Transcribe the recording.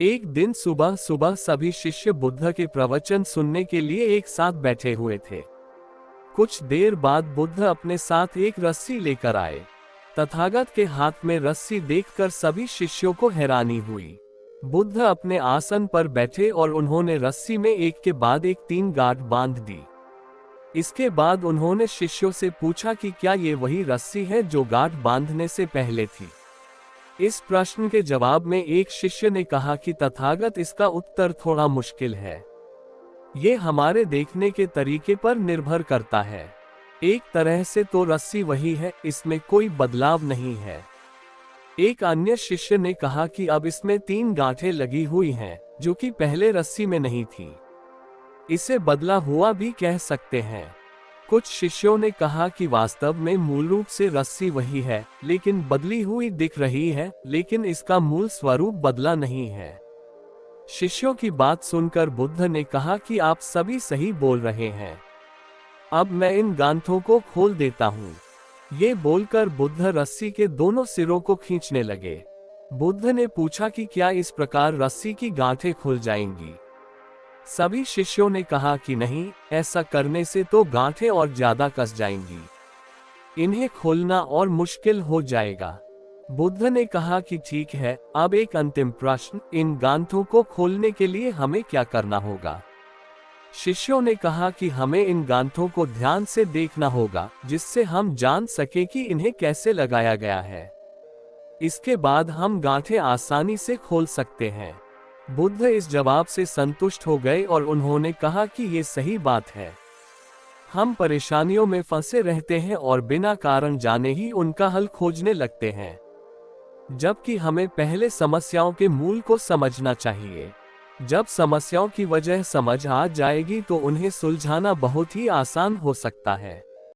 एक दिन सुबह सुबह सभी शिष्य बुद्ध के प्रवचन सुनने के लिए एक साथ बैठे हुए थे। कुछ देर बाद बुद्ध अपने साथ एक रस्सी लेकर आए। तथागत के हाथ में रस्सी देखकर सभी शिष्यों को हैरानी हुई। बुद्ध अपने आसन पर बैठे और उन्होंने रस्सी में एक के बाद एक 3 गांठ बांध दी। इसके बाद उन्होंने शिष्यों से पूछा कि क्या ये वही रस्सी है जो गांठ बांधने से पहले थी। इस प्रश्न के जवाब में एक शिष्य ने कहा कि तथागत, इसका उत्तर थोड़ा मुश्किल है। ये हमारे देखने के तरीके पर निर्भर करता है। एक तरह से तो रस्सी वही है, इसमें कोई बदलाव नहीं है। एक अन्य शिष्य ने कहा कि अब इसमें 3 गांठें लगी हुई हैं, जो कि पहले रस्सी में नहीं थी। इसे बदला हुआ भी कह सकते हैं। कुछ शिष्यों ने कहा कि वास्तव में मूल रूप से रस्सी वही है, लेकिन बदली हुई दिख रही है, लेकिन इसका मूल स्वरूप बदला नहीं है। शिष्यों की बात सुनकर बुद्ध ने कहा कि आप सभी सही बोल रहे हैं। अब मैं इन गांठों को खोल देता हूँ। ये बोलकर बुद्ध रस्सी के दोनों सिरों को खींचने लगे। बुद्ध ने पूछा कि क्या इस प्रकार रस्सी की गांठें खुल जाएंगी। सभी शिष्यों ने कहा कि नहीं, ऐसा करने से तो गांठें और ज्यादा कस जाएंगी। इन्हें खोलना और मुश्किल हो जाएगा। बुद्ध ने कहा कि ठीक है, अब एक अंतिम प्रश्न, इन गांठों को खोलने के लिए हमें क्या करना होगा। शिष्यों ने कहा कि हमें इन गांठों को ध्यान से देखना होगा, जिससे हम जान सके कि इन्हें कैसे लगाया गया है। इसके बाद हम गांठें आसानी से खोल सकते हैं। बुद्ध इस जवाब से संतुष्ट हो गए और उन्होंने कहा कि ये सही बात है। हम परेशानियों में फंसे रहते हैं और बिना कारण जाने ही उनका हल खोजने लगते हैं, जबकि हमें पहले समस्याओं के मूल को समझना चाहिए। जब समस्याओं की वजह समझ आ जाएगी तो उन्हें सुलझाना बहुत ही आसान हो सकता है।